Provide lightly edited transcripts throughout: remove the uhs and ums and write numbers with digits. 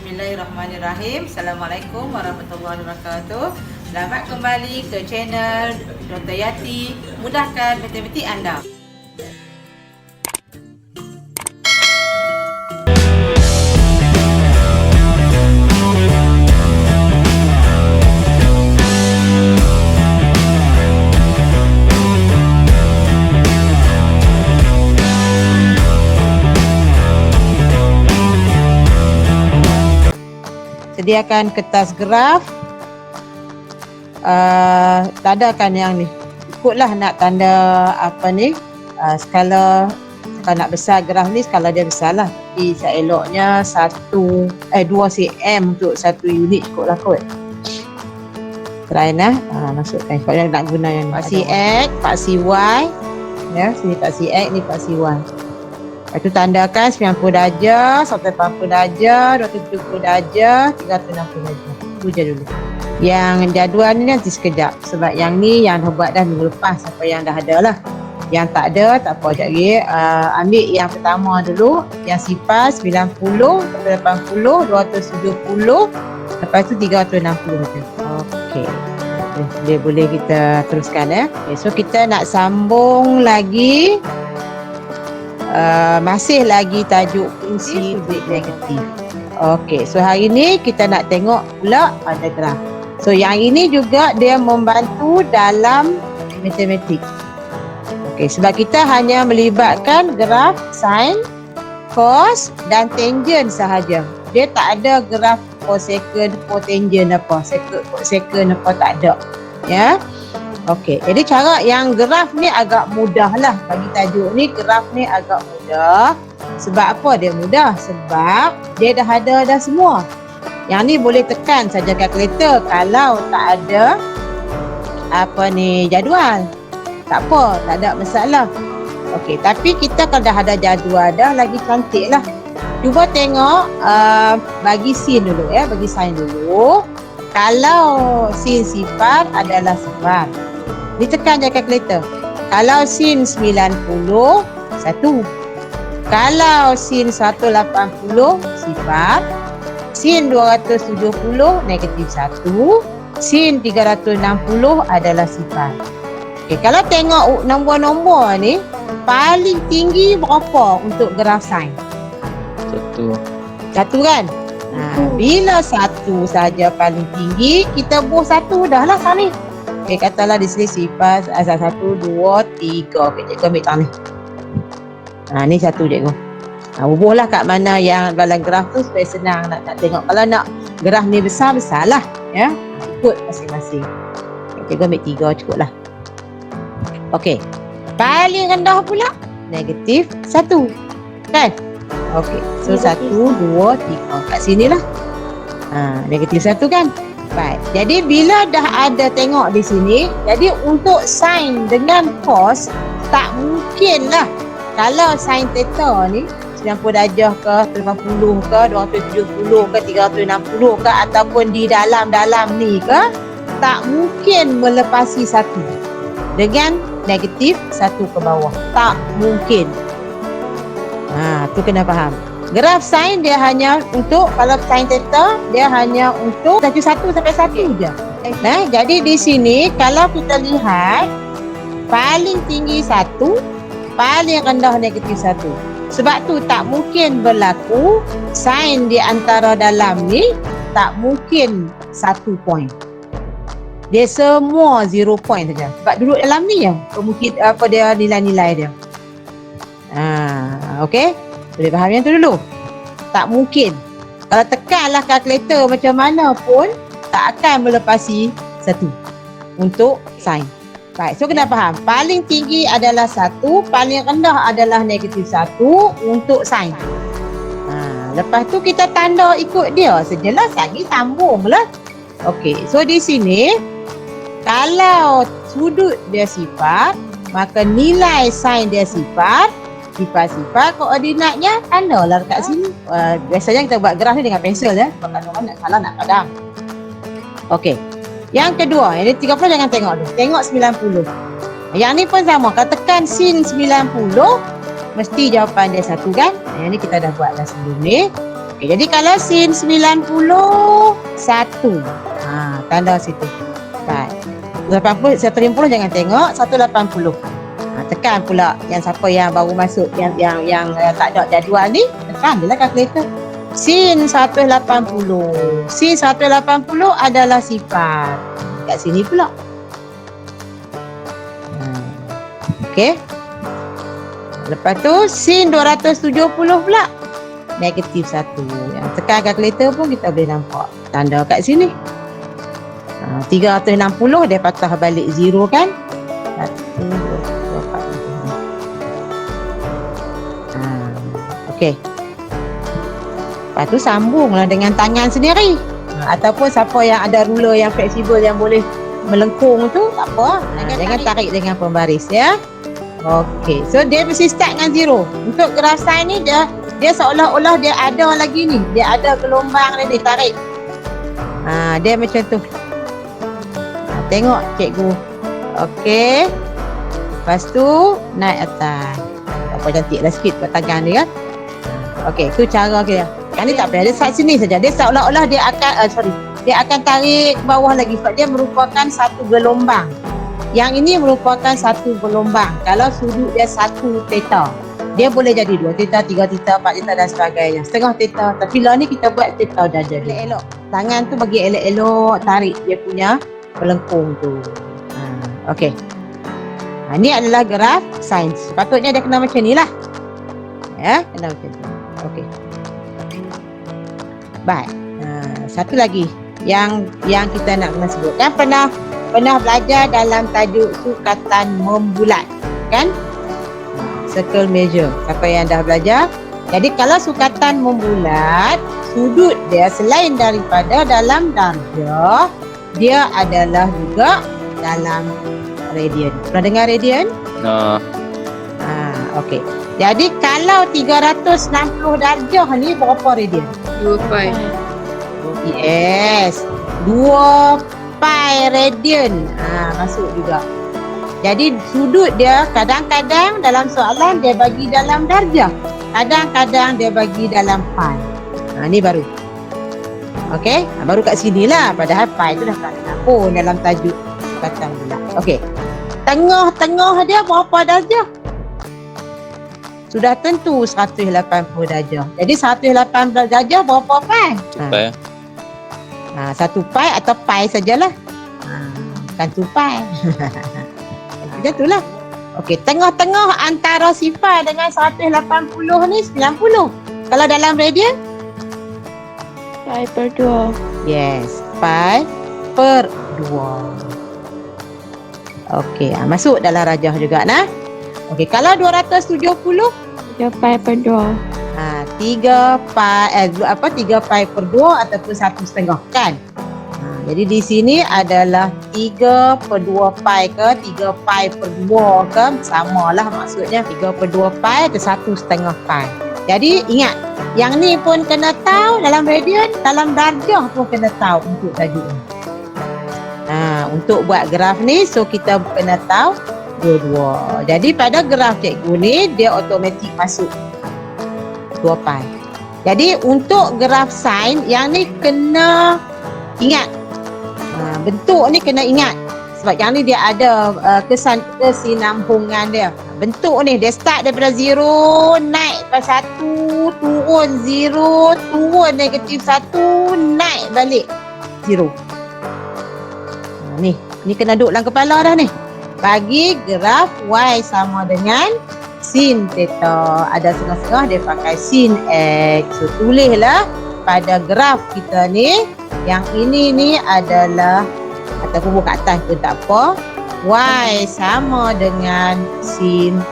Bismillahirrahmanirrahim. Assalamualaikum warahmatullahi wabarakatuh. Selamat kembali ke channel Dr. Yati. Mudahkan matematik anda. Sediakan kertas graf, tandakan yang ni, ikutlah nak tanda apa ni, skala. Kalau nak besar graf ni, skala dia besar lah, tapi seeloknya 2 cm untuk 1 unit cukup lah kot. Try lah, masukkan kalau nak guna yang paksi X, paksi Y ya, sini paksi X, ni paksi Y. Lepas tu tandakan 90 darjah, 180 darjah, 270 darjah, 360 darjah. Itu je dulu. Yang jadual ni nanti sekejap. Sebab yang ni yang dah buat dah minggu lepas. Apa yang dah ada lah. Yang tak ada, tak apa sekejap lagi. Ambil yang pertama dulu. Yang sifar 90, 180, 270. Lepas tu 360 macam. Okey. Boleh kita teruskan ya. Okay, so kita nak sambung lagi. Masih lagi tajuk fungsi sudut negatif. Okey, so hari ni kita nak tengok pula pada graf. So yang ini juga dia membantu dalam matematik. Okey, sebab kita hanya melibatkan graf, sin, cos dan tangent sahaja. Dia tak ada graf cosecant, cotangent apa, secant apa, tak ada. Ya. Okey, jadi cara yang graf ni agak mudah lah bagi tajuk ni. Graf ni agak mudah. Sebab apa dia mudah? Sebab dia dah ada dah semua. Yang ni boleh tekan saja kalkulator kalau tak ada apa ni jadual. Tak apa, tak ada masalah. Okey, tapi kita kalau dah ada jadual dah lagi cantik lah. Cuba tengok bagi sin dulu ya, bagi sin dulu. Kalau sin sifar adalah sifar. Ditekan je kalkulator. Kalau sin 90, 1. Kalau sin 180, sifar. Sin 270, negatif 1. Sin 360 adalah sifar. Okay, kalau tengok nombor-nombor ni, paling tinggi berapa untuk graf sin? 1. 1 kan? Bila 1 saja paling tinggi, kita buh 1 dah lah sana. Okay, katalah di sini sifar asal 1, 2, 3. Okay, cikgu ambil tangan ni. Ni 1 cikgu. Bubuhlah kat mana yang dalam graf tu supaya senang nak tengok. Kalau nak graf ni besar-besar lah. Ya? Ikut masing-masing. Okay, cikgu ambil 3 cukup lah. Okay. Paling rendah pula, negatif 1. Kan? Okay. So, 1, 2, 3. Kat sini lah. Negatif 1 kan? Baik. Jadi bila dah ada tengok di sini, jadi untuk sin dengan cos tak mungkin lah. Kalau sin theta ni 90 darjah ke, 180 ke, 270 ke, 360 ke ataupun di dalam-dalam ni ke, tak mungkin melepasi 1 dengan negatif 1 ke bawah. Tak mungkin. Tu kena faham. Graf sin dia hanya untuk, kalau sin theta dia hanya untuk 1 sampai 1 je. Jadi di sini kalau kita lihat paling tinggi 1, paling rendah negatif 1. Sebab tu tak mungkin berlaku sin di antara dalam ni tak mungkin 1 point. Dia semua 0 point saja. Sebab duduk dalam ni je kemungkinan apa dia nilai-nilai dia. Okey. Boleh faham yang tu dulu? Tak mungkin. Kalau tekanlah kalkulator macam mana pun, tak akan melepasi 1 untuk sin. Baik, so kena faham. Paling tinggi adalah 1, paling rendah adalah negatif 1 untuk sin. Lepas tu kita tanda ikut dia. Sejelas lagi sambung lah. Okey, so di sini, kalau sudut dia sifar, maka nilai sin dia sifar. Sifar-sifar koordinatnya tandalah dekat sini. Biasanya kita buat graf ni dengan pensel ya. Kalau orang nak salah nak padam. Okey. Yang kedua, yang ni 30 jangan tengok dulu. Tengok 90. Yang ni pun sama. Kalau tekan sin 90, mesti jawapan dia 1 kan? Yang ni kita dah buat dah sebelum ni. Okey, jadi kalau sin 91, tanda situ. Baik. 80, 150 jangan tengok, 180. Tekan pula yang siapa yang baru masuk, yang tak ada jadual ni, tekan je lah kalkulator. Sin 180. Sin 180 adalah sifar. Kat sini pula. Okey. Lepas tu sin 270 pula. Negatif 1. Yang tekan kalkulator pun kita boleh nampak tanda kat sini. 360 dia patah balik 0 kan? 1, 2, 3, 4, 5. Okey. Lepas tu sambunglah dengan tangan sendiri. Ataupun siapa yang ada ruler yang fleksibel yang boleh melengkung tu, tak apa. Jangan tarik dengan pembaris ya. Okey. So dia mesti start dengan 0. Untuk graf sin ni dia seolah-olah dia ada lagi ni. Dia ada gelombang ni dia tarik. Dia macam tu. Tengok cikgu. Okey. Lepas tu naik atas. Apa cantiklah sikit buat tangan dia kan. Okey, tu cara dia. Kan ni tak payah, dia sat sini saja. Dia seolah-olah dia akan dia akan tarik ke bawah lagi sebab dia merupakan satu gelombang. Yang ini merupakan satu gelombang. Kalau sudut dia 1 theta, dia boleh jadi 2 theta, 3 theta, 4 theta dan sebagainya. Setengah theta. Tapi lah ni kita buat theta dah jadi. Elok-elok. Tangan tu bagi elok-elok tarik dia punya pelengkung tu. Okey. Ni adalah graf sin. Sepatutnya dia kena macam ni lah. Ya, kena macam ni. Okey. Baik. Satu lagi yang kita nak kena sebut. Kan pernah belajar dalam tajuk sukatan membulat. Kan? Circle measure. Siapa yang dah belajar? Jadi kalau sukatan membulat, sudut dia selain daripada dalam darjah, dia adalah juga dalam radian. Pernah dengar radian? Okey. Jadi kalau 360 darjah ni berapa radian? 2 pi. Yes. 2 pi radian. Masuk juga. Jadi sudut dia kadang-kadang dalam soalan dia bagi dalam darjah. Kadang-kadang dia bagi dalam pi. Ni baru. Okey, baru kat sini lah. Padahal pi tu dah tak pun dalam tajuk sukatan bulat. Okey. Tengah-tengah dia berapa darjah? Sudah tentu 180 darjah. Jadi 180 darjah berapa pi? 1 pi. 1 pi atau pi sajalah. Bukan 2 pi. Macam itulah. Okey, tengah-tengah antara sifar dengan 180 ni 90. Kalau dalam radian? Pi per 2. Yes, pi per 2. Okey, masuk dalam rajah juga nah. Okey, kalau 270? 3 pi per 2. 3 pi per 2 ataupun 1/2 kan? Jadi di sini adalah 3 per 2 pi ke 3 pi per 2 ke, samalah maksudnya 3 per 2 pi ke 1/2 pi. Jadi ingat, yang ni pun kena tahu dalam radian, dalam darjah pun kena tahu untuk tajuk ni. Untuk buat graf ni, so kita kena tahu dua-dua. Jadi pada graf cikgu ni, dia automatik masuk 2 pi. Jadi untuk graf sin, yang ni kena ingat. Bentuk ni kena ingat. Sebab yang ni dia ada kesinambungan dia. Bentuk ni, dia start daripada 0, naik ke 1, turun 0, turun negatif 1, naik balik 0. Ni kena duduk dalam kepala dah ni. Bagi graf Y sama dengan sin theta. Ada setengah-setengah dia pakai sin X. So tulislah pada graf kita ni, yang ini ni adalah, ataupun buka atas pun tak apa, Y sama dengan sin.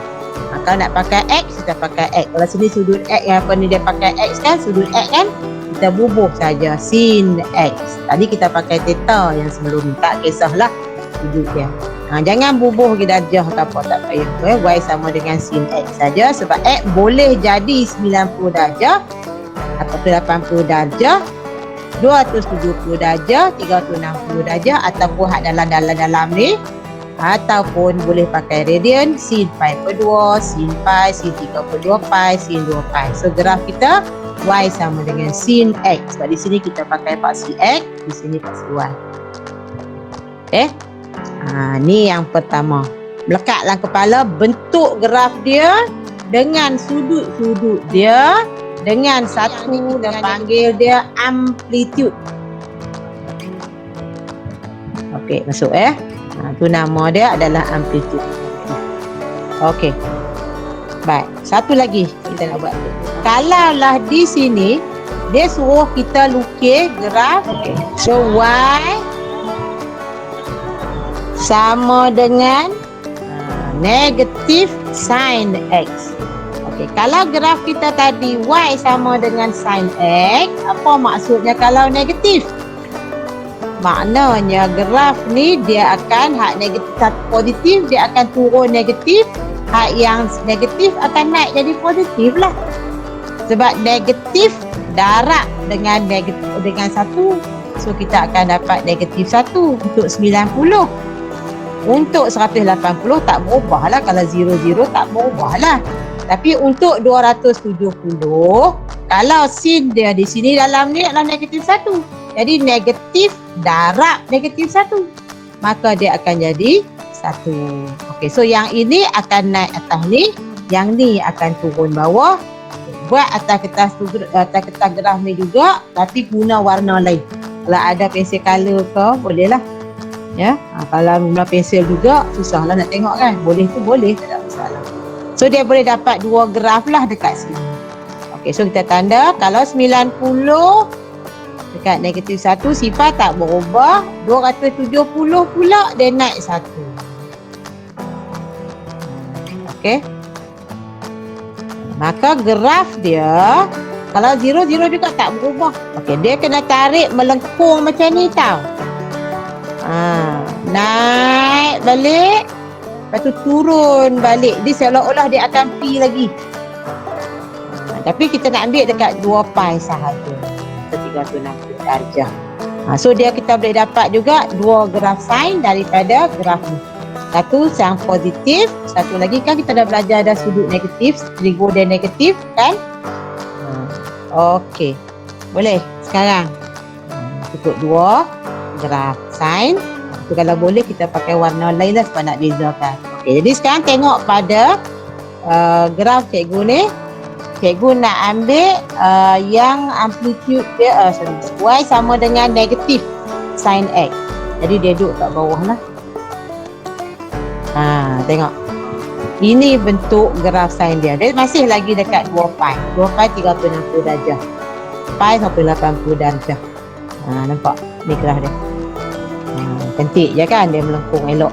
Kalau nak pakai X, kita pakai X. Kalau sini sudut X, apa ni dia pakai X kan, sudut X kan, kita bubuh saja sin X. Tadi kita pakai theta yang sebelum ni, tak kisahlah sudut dia. Jangan bubuh ke darjah ke apa, tak payah. Y sama dengan sin X saja, sebab X boleh jadi 90 darjah ataupun 80 darjah, 270 darjah, 360 darjah, ataupun hak dalam ni, ataupun boleh pakai radian, sin pi per 2, sin pi, sin 3 per 2 pi, sin 2 pi. So graf kita Y sama dengan sin X. Sebab di sini kita pakai paksi X, di sini paksi Y. Okay. Ni yang pertama. Melekat dalam kepala bentuk graf dia dengan sudut-sudut dia dengan satu dan panggil dia amplitude. Okey, masuk tu nama dia adalah amplitude. Okey. Baik, satu lagi kita nak buat. Kalaulah di sini dia suruh kita lukis graf. Okey. So Y sama dengan negatif sin X. Okey, kalau graf kita tadi Y sama dengan sin X, apa maksudnya kalau negatif? Maknanya graf ni dia akan hak negatif positif dia akan turun negatif, hak yang negatif akan naik jadi positif lah. Sebab negatif darab dengan negatif dengan 1, so kita akan dapat negatif 1 untuk 90. Untuk 180 tak berubah lah, kalau 0 tak berubah lah. Tapi untuk 270, kalau sin dia di sini dalam ni adalah negatif 1, jadi negatif darab negatif 1, maka dia akan jadi 1. Okey, so yang ini akan naik atas ni, yang ni akan turun bawah. Buat atas kertas graf ni juga, tapi guna warna lain. Kalau ada pensel color ke, boleh lah. Ya, kalau guna pensel juga susahlah nak tengok kan. Boleh tu boleh, tak ada masalah. So dia boleh dapat 2 graf lah dekat sini. Okey, so kita tanda kalau 90 dekat negatif 1 sifar tak berubah, 270 pula dia naik 1. Okey. Maka graf dia kalau 0 juga tak berubah. Okey, dia kena tarik melengkung macam ni tau. Naik balik, lepas tu turun balik. Dia seolah-olah dia akan pi lagi. Tapi kita nak ambil dekat 2 pi sahaja, 360 darjah. So dia kita boleh dapat juga 2 graf sin daripada graf ni. Satu yang positif, satu lagi kan kita dah belajar ada sudut negatif, trigo dan negatif kan. Okey, boleh sekarang tutup 2 graf sin. So, kalau boleh kita pakai warna lain lah sebab nak bezakan. Okey, jadi sekarang tengok pada graf cikgu ni. Cikgu nak ambil yang amplitude dia Y sama dengan negatif sin X. Jadi dia duduk kat bawah lah. Tengok. Ini bentuk graf sin dia. Dia masih lagi dekat 2 pi. 2 pi 360 darjah. Pi 180 darjah. Nampak? Ni graf dia. Cantik je kan, dia melengkung elok.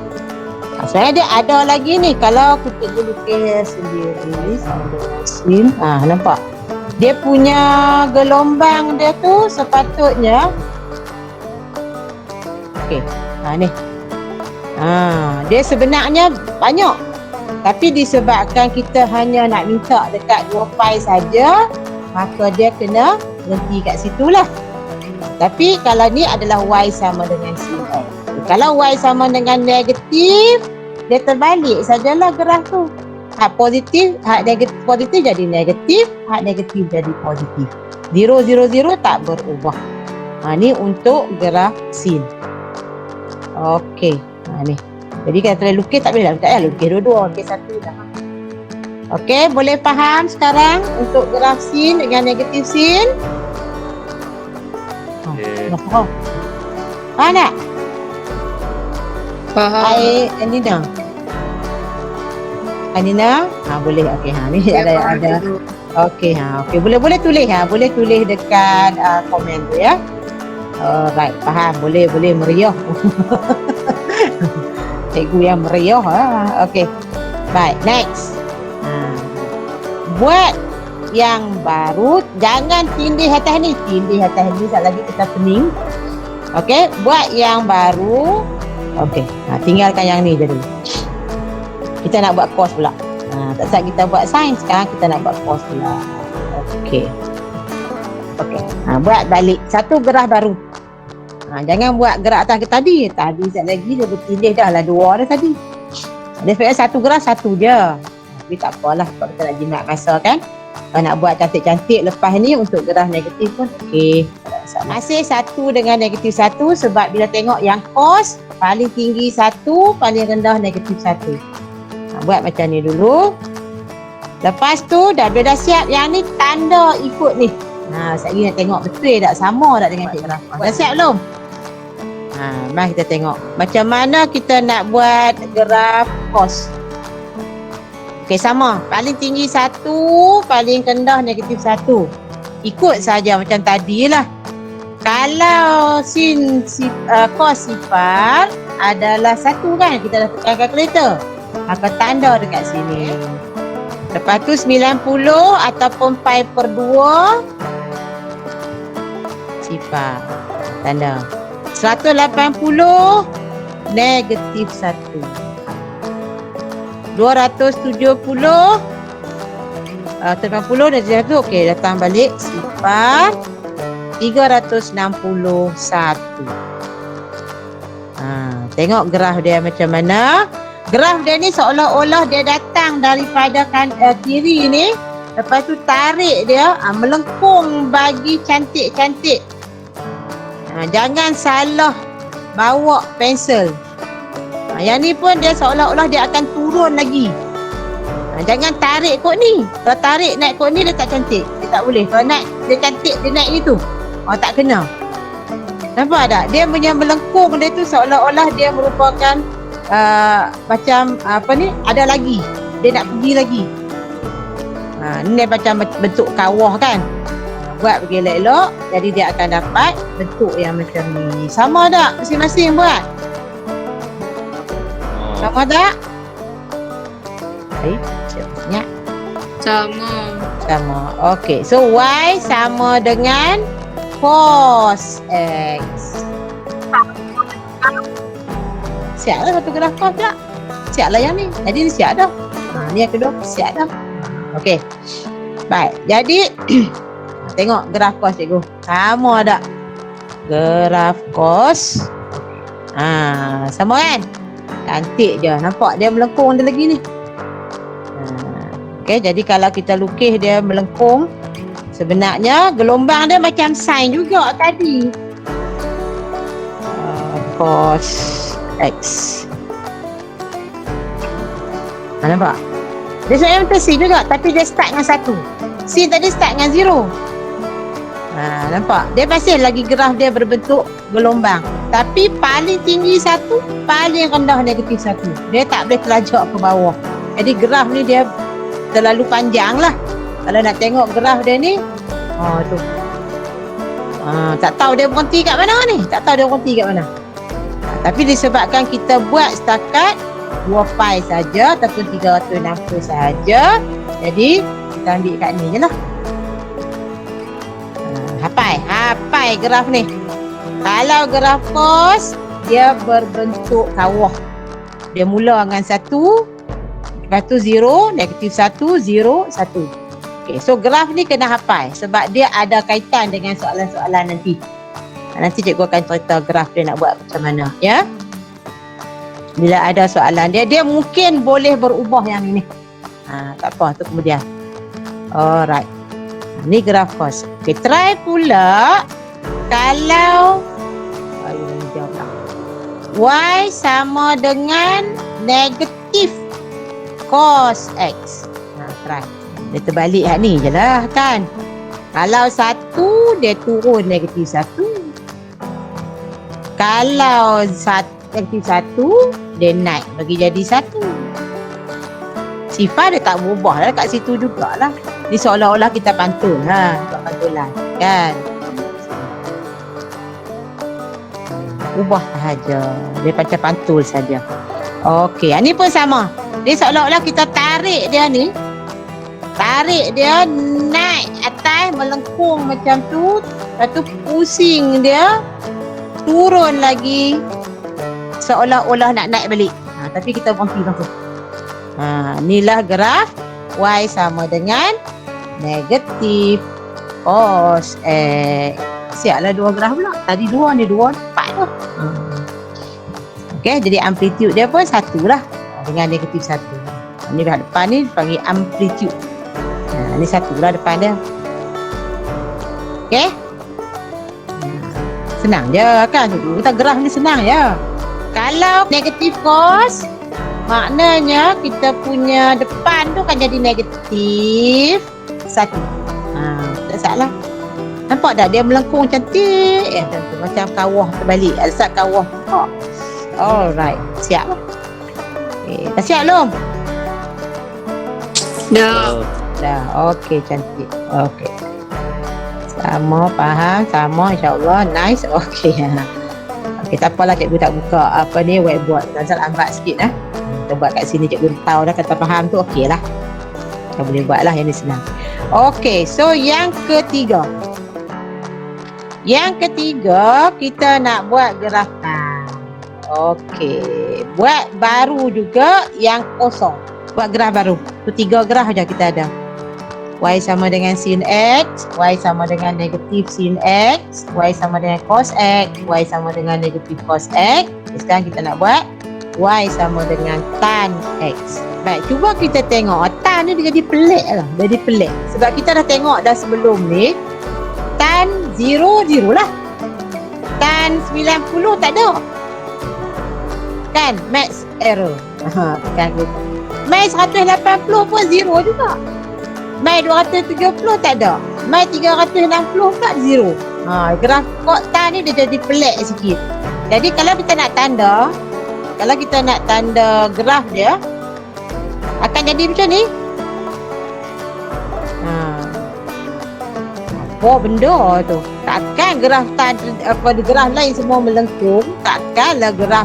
Sebenarnya dia ada lagi ni. Kalau kita lukis sendiri sama dengan sin, nampak? Dia punya gelombang dia tu sepatutnya okey. Ni. Dia sebenarnya banyak. Tapi disebabkan kita hanya nak minta dekat 2 pi saja, maka dia kena berhenti kat situlah. Tapi kalau ni adalah Y sama dengan sin X. Kalau Y sama dengan negatif, dia terbalik sajalah graf tu. Hak positif, hak negatif, positif jadi negatif, hak negatif jadi positif. 0, 0, 0 tak berubah. Ni untuk graf sin. Okey. Ni. Jadi kita boleh lukis, tak boleh lah. Tak payah lukis dua-dua. Lukis satu dah. Okey, boleh faham sekarang untuk graf sin dengan negatif sin? Faham? Faham tak? Faham. Anina. Anina? Boleh. Okey, ni ada. Okey, okey. Boleh tulis boleh tulis dekat komen tu ya. Right, faham. Boleh meriah. Cikgu yang meriah. Okey. Baik, next. Buat yang baru, jangan tindih atas ni. Tindih atas ni sekejap lagi kita pening. Okey, buat yang baru. Okey, tinggalkan yang ni je dulu. Kita nak buat cos pula. Tak saat kita buat sains, sekarang kita nak buat cos pula. Okey. Okey. Buat balik satu graf baru. Jangan buat gerak atas ke tadi. Tadi sekejap lagi dia bertindih dah lah 2 dah tadi. Dia sebenarnya satu graf satu je. Tapi tak apalah sebab kita nak jimat masa kan. Kalau nak buat cantik-cantik lepas ni untuk graf negatif pun okey. Masih 1 dengan negatif 1 sebab bila tengok yang cos paling tinggi 1, paling rendah negatif 1. Buat macam ni dulu. Lepas tu dah siap, yang ni tanda ikut ni. Sekejap lagi nak tengok betul tak sama tak dengan graf. Dah siap belum? Mari kita tengok macam mana kita nak buat graf cos. Okey, sama. Paling tinggi 1, paling rendah negatif 1. Ikut saja macam tadi lah. Kalau cos sifar adalah 1 kan, kita dah tekan kalkulator. Maka tanda dekat sini. Lepas tu 90 ataupun pi per 2 sifar. Tanda. 180 negatif 1. 270 80 dan 1. Okey, datang balik sifar 361. Tengok graf dia macam mana. Graf dia ni seolah-olah dia datang daripada kiri ni. Lepas tu tarik dia melengkung bagi cantik-cantik. Jangan salah bawa pensel. Yang ni pun dia seolah-olah dia akan turun lagi. Jangan tarik kot ni. Kalau tarik naik kot ni dia tak cantik. Dia tak boleh. Kalau naik dia cantik dia naik gitu. Tak kena. Nampak tak? Dia punya melengkung dia tu seolah-olah dia merupakan macam apa ni? Ada lagi. Dia nak pergi lagi. Ni macam bentuk kawah kan. Buat pergi elok-elok. Jadi dia akan dapat bentuk yang macam ni. Sama tak? Masing-masing buat. Sama tak? Baik. Siap. Sama. Okey. So Y sama dengan cos X. Siap lah satu graf cos tak? Siap lah yang ni. Jadi ni siap dah. Ni yang kedua siap dah. Okey. Baik. Jadi tengok graf cos cikgu. Sama tak? Graf cos. Sama kan? Cantik je. Nampak dia melengkung dia lagi ni. Okey, jadi kalau kita lukis dia melengkung, sebenarnya gelombang dia macam sin juga tadi. Cos X. Nampak? Dia sebenarnya macam sin juga, tapi dia start dengan 1. Sin tadi start dengan 0. Nampak? Dia masih lagi graf dia berbentuk gelombang. Tapi paling tinggi 1, paling rendah negatif 1. Dia tak boleh terlajak ke bawah. Jadi graf ni dia terlalu panjang lah. Kalau nak tengok graf dia ni, tu. Tak tahu dia berhenti kat mana ni. Tak tahu dia berhenti kat mana. Tapi disebabkan kita buat setakat 2 pi saja ataupun 360 saja. Jadi kita ambil kat ni je lah. Hapai graf ni. Kalau graf cos, dia berbentuk kawah. Dia mula dengan 1, lepas tu 0, negatif 1, 0, 1. Okay, so graf ni kena hafal sebab dia ada kaitan dengan soalan-soalan nanti. Nanti cikgu akan cerita graf dia nak buat macam mana, ya. Bila ada soalan dia mungkin boleh berubah yang ini. Tak apa, tu kemudian. Alright. Ni graf cos. Okay, try pula kalau Y sama dengan negatif cos X. Try. Dia terbalik hak ni je lah kan. Kalau 1 dia turun negatif 1. Kalau negatif 1 dia naik bagi jadi 1. Sifar dia tak berubah lah kat situ jugalah. Ni seolah-olah kita pantul lah. Pantulan kan. Ubah sahaja. Dia macam pantul saja. Okey, ni pun sama. Dia seolah-olah kita tarik dia ni. Tarik dia naik atas melengkung macam tu. Lepas tu pusing dia. Turun lagi. Seolah-olah nak naik balik. Tapi kita berhenti langsung. Inilah graf Y sama dengan negatif cos X. Siaplah 2 graf pula. Tadi 2 ni 2, 4 dah. Okey, jadi amplitude dia pun 1 lah. Dengan negatif 1. Ni depan ni panggil amplitude. Ni satu lah depan dia. Okey? Senang je kan? Kita graf ni senang je. Kalau negative cos, maknanya kita punya depan tu kan jadi negatif 1. Tak salah. Nampak tak dia melengkung cantik? Macam kawah terbalik. Alsat kawah. Alright. Siap lah. Dah siap belum? Dah. Okey, cantik. Okey. Sama, faham. Sama, insyaAllah. Nice. Okey. Okey, tak apalah cikgu tak buka whiteboard. Nazal lambat sikit lah. Kita buat kat sini cikgu tahu dah kata faham tu. Okey lah. Kita boleh buat lah yang ni senang. Okey, so yang ketiga. Yang ketiga, kita nak buat grafan. Okey. Buat baru juga yang kosong. Buat graf baru. Tu 3 graf je kita ada. Y sama dengan sin X, Y sama dengan negatif sin X, Y sama dengan cos X, Y sama dengan negatif cos X. Sekarang kita nak buat Y sama dengan tan X. Baik, cuba kita tengok. Tan ni dia jadi pelik lah. Jadi pelik. Sebab kita dah tengok dah sebelum ni. Tan 0, 0 lah. Tan 90 tak ada. Kan? Max error. Kan gitu. Max 180 pun 0 juga. Mai 270 tak ada. Mai 360 pula 0. Graf kod tan ni dia jadi pelik sikit. Jadi kalau kita nak tanda, graf dia akan jadi macam ni. Apa benda tu? Takkan graf tan graf lain semua melengkung, takkanlah graf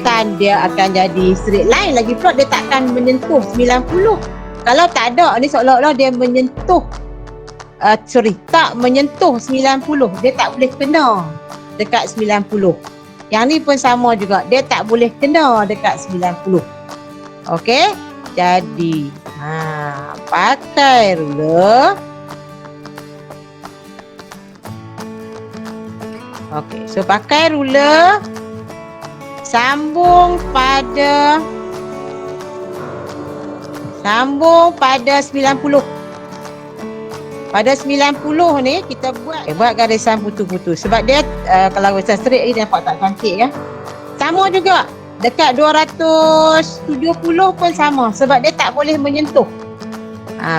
tan dia akan jadi straight line lagi pula, dia takkan menyentuh 90. Kalau tak ada ni seolah-olah dia menyentuh tak menyentuh 90. Dia tak boleh kena dekat 90. Yang ni pun sama juga. Dia tak boleh kena dekat 90. Okey? Jadi pakai ruler. Okey, so pakai ruler, sambung pada 90. Pada 90 ni kita buat garisan putus-putus. Sebab dia kalau garisan straight ni nampak tak cantik kan. Sama juga dekat 270 pun sama. Sebab dia tak boleh menyentuh.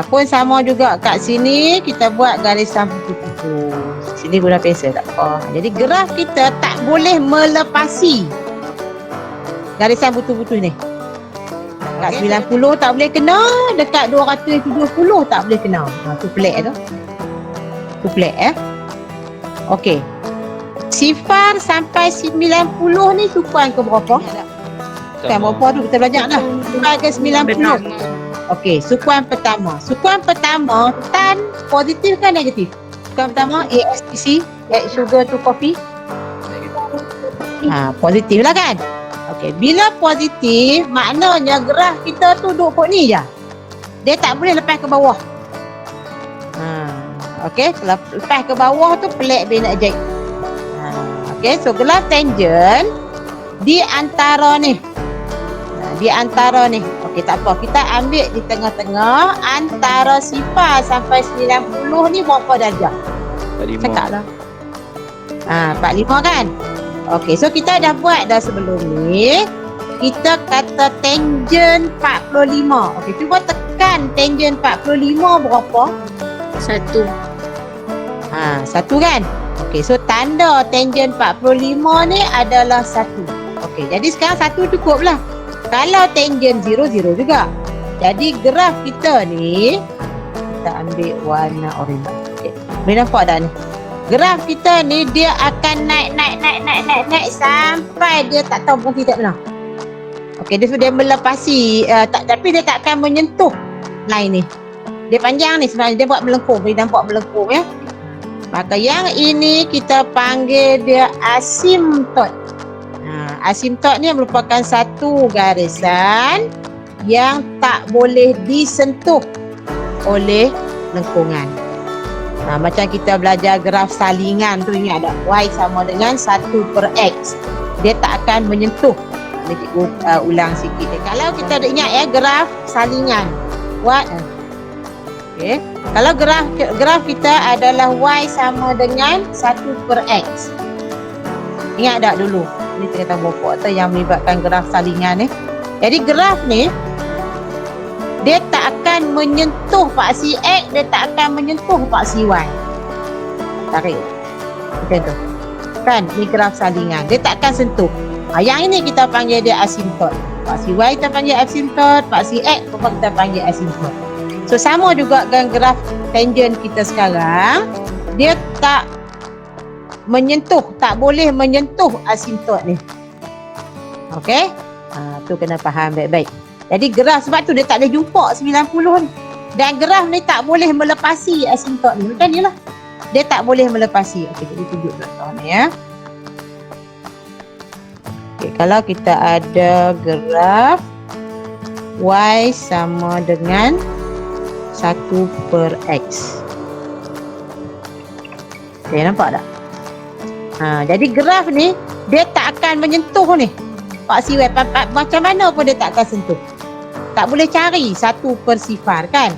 Pun sama juga kat sini kita buat garisan putus-putus. Sini guna pensel tak apa. Jadi graf kita tak boleh melepasi garisan putus-putus ni. Dekat 90 tak boleh kena, dekat 270 tak boleh kena. Tu pelik tu. Tu pelik Okey. Sifar sampai 90 ni sukuan ke berapa? Kan berapa tu kita belajar dah. Sukuan ke 90. Okey, sukuan pertama. Sukuan pertama tan positif kan negatif? Sukuan pertama ASTC, add sugar to coffee. Positif lah kan? Okey, bila positif maknanya graf kita tu duduk kat ni je. Dia tak boleh lepas ke bawah. Okey, kalau lepas ke bawah tu pelik dia nak jahit. Okey, so graf tangent di antara ni. Di antara ni. Okey, tak apa. Kita ambil di tengah-tengah antara sifar sampai 90 ni berapa darjah? 45. Cakaplah. 45 kan? Okey, so kita dah buat dah sebelum ni. Kita kata tangent 45. Okey, cuba tekan tangent 45 berapa? 1. 1 kan? Okey, so tanda tangent 45 ni adalah 1. Okey, jadi sekarang 1 cukup lah. Kalau tangent 0, 0 juga. Jadi graf kita ni, kita ambil warna oranye. Okey, boleh nampak tak ni? Graf kita ni dia akan naik sampai dia tak tahu berhenti tak benar. Okey, dia melepasi tapi dia tak akan menyentuh line ni. Dia panjang ni sebenarnya, dia buat melengkung. Boleh nampak melengkung ya. Maka yang ini kita panggil dia asimtot. Asimtot ni merupakan satu garisan yang tak boleh disentuh oleh lengkungan. Macam kita belajar graf salingan tu, ingat tak? Y sama dengan 1/X. Dia tak akan menyentuh. Ni cikgu ulang sikit. Kalau kita ada ingat graf salingan. Okey. Kalau graf kita adalah Y sama dengan 1/X. Ingat tak dulu? Ni cerita pokok tu yang melibatkan graf salingan ni. Jadi graf ni dia tak akan menyentuh paksi X, dia tak akan menyentuh paksi Y. Tarik. Macam tu. Kan? Ni graf salingan. Dia tak akan sentuh. Yang ini kita panggil dia asymptot. Paksi Y kita panggil asymptot, paksi X kita panggil asymptot. So sama juga dengan graf tangent kita sekarang. Dia tak menyentuh, tak boleh menyentuh asymptot ni. Okey? Tu kena faham baik-baik. Jadi graf, sebab tu dia tak boleh jumpa 90 ni. Dan graf ni tak boleh melepasi asymptot ni. Macam ni lah. Dia tak boleh melepasi. Okey, jadi tunjuk contoh ni ya. Okey, kalau kita ada graf Y sama dengan 1/X. Okey, nampak tak? Jadi graf ni dia tak akan menyentuh ni. Paksi Y macam mana pun dia tak akan sentuh. Tak boleh cari 1/0 kan?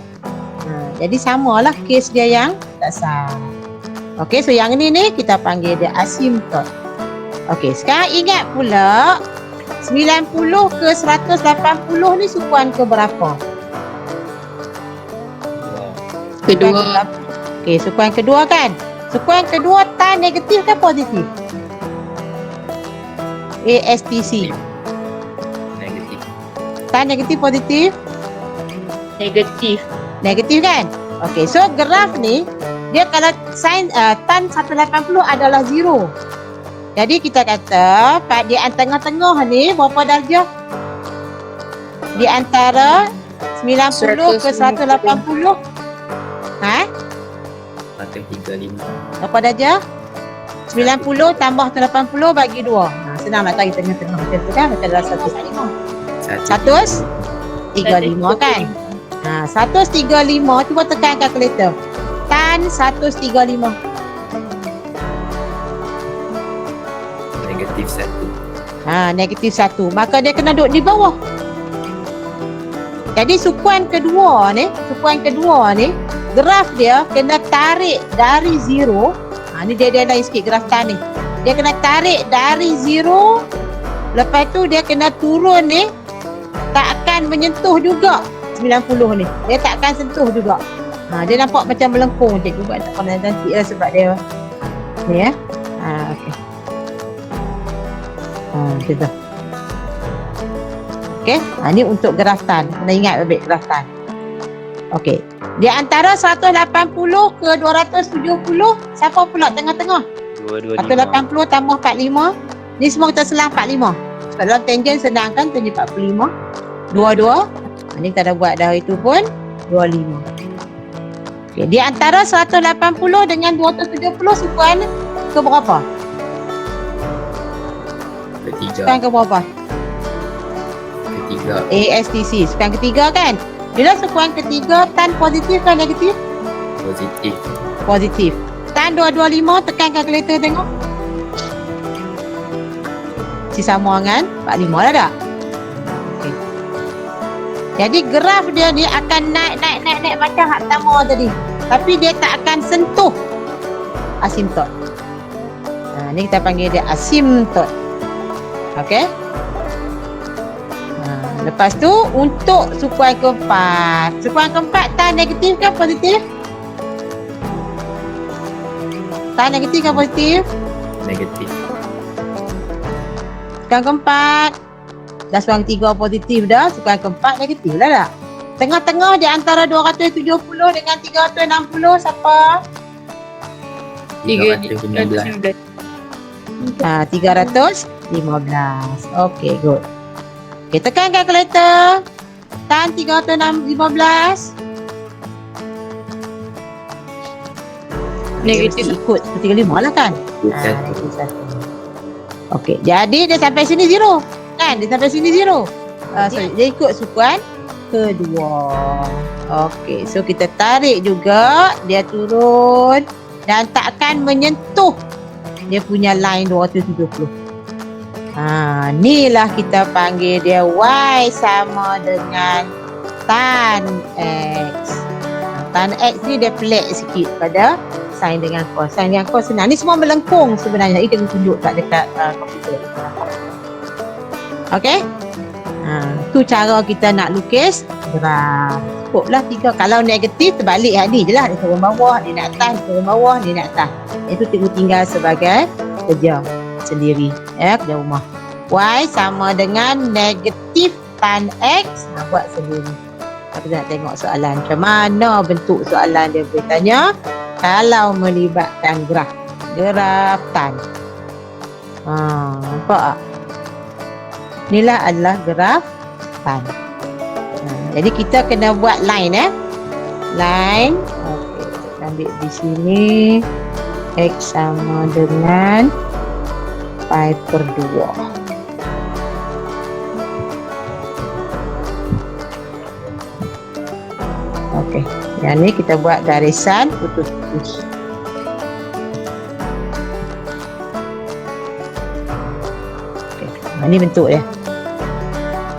Jadi samalah kes dia yang tak sah. Okey, so yang ni kita panggil dia asymptot. Okey, sekarang ingat pula 90 ke 180 ni sukuan ke berapa? Kedua. Okey, sukuan kedua kan? Sukuan kedua tan negatif ke positif? ASTC. Negatif. Tan negatif positif? Negatif. Negatif kan? Okey, so graf ni dia kalau sin tan 180 adalah 0. Jadi kita kata di tengah-tengah ni berapa darjah? Di antara 90 ke 180. 135. Berapa darjah? 90 tambah 180 bagi 2. Senang nak cari tengah-tengah macam tu kan? Macam dalam 135. 135 kan? 135 cuba tekan kalkulator. Tan 135. Negatif 1. Negatif 1. Maka dia kena duduk di bawah. Jadi sukuan kedua ni, graf dia kena tarik dari 0. Ni dia lain sikit graf tan ni. Dia kena tarik dari 0. Lepas tu dia kena turun ni. Tak akan menyentuh juga 90 ni. Dia tak akan sentuh juga. Dia nampak macam melengkung. Cikgu buat tak pernah cantik lah sebab dia ni ya. Okey. Macam tu. Okey. Ni untuk graf tan. Kena ingat baik graf tan. Okey. Di antara 180 ke 270, siapa pula tengah-tengah? 180 tambah 45. Ni semua kita selang 45. Sebab dalam tangent senang kan, tangent 45. 22. Ni kita dah buat dah itu pun 25. Okey, di antara 180 dengan 270 sukuan ke berapa? Ketiga. Sukuan ke berapa? Ketiga. ASTC. Sukuan ketiga kan? Bila sukuan ketiga, tan positif ke negatif? Positif. Positif. Tan 225, tekan kalkulator tengok. Si sama dengan 45 dah tak? Okay. Jadi graf dia ni akan naik macam hak pertama tadi. Tapi dia tak akan sentuh asymptot. Ni kita panggil dia asymptot. Okey? Lepas tu untuk sukuan keempat. Sukuan keempat tan negatif ke positif? Tan negatif ke positif? Negatif. Sukuan keempat. Dah sukuan ketiga positif dah. Sukuan keempat negatif lah tak? Tengah-tengah di antara 270 dengan 360 siapa? 315. 315. Okey, good. Okey, tekan kalkulator. Tan 315. Negatif. Ikut 35 lah kan? Satu. Okey, jadi dia sampai sini 0. Kan? Dia sampai sini 0. Dia ikut sukuan kedua. Okey, so kita tarik juga. Dia turun. Dan tak akan menyentuh dia punya line 270. Ni lah kita panggil dia Y sama dengan tan X. Tan X ni dia pelik sikit pada sin dengan cos. Sin dengan cos senang. Ni semua melengkung sebenarnya. Ini tengok tunjuk kat dekat komputer. Okey? Tu cara kita nak lukis graf. Cukuplah 3. Kalau negatif terbalik ni je lah. Dia turun bawah, dia nak atas, dia turun bawah, dia nak atas. Itu tinggal sebagai kerja sendiri. Kerja rumah. Y sama dengan negatif tan X. Buat sendiri. Kita nak tengok soalan. Macam mana bentuk soalan dia bertanya kalau melibatkan graf. Graf tan. Nampak tak? Inilah adalah graf tan. Jadi kita kena buat line line. Okey, kita ambil di sini X sama dengan pi per 2. Okey, yang ni kita buat garisan putus-putus. Okey, ini bentuk dia.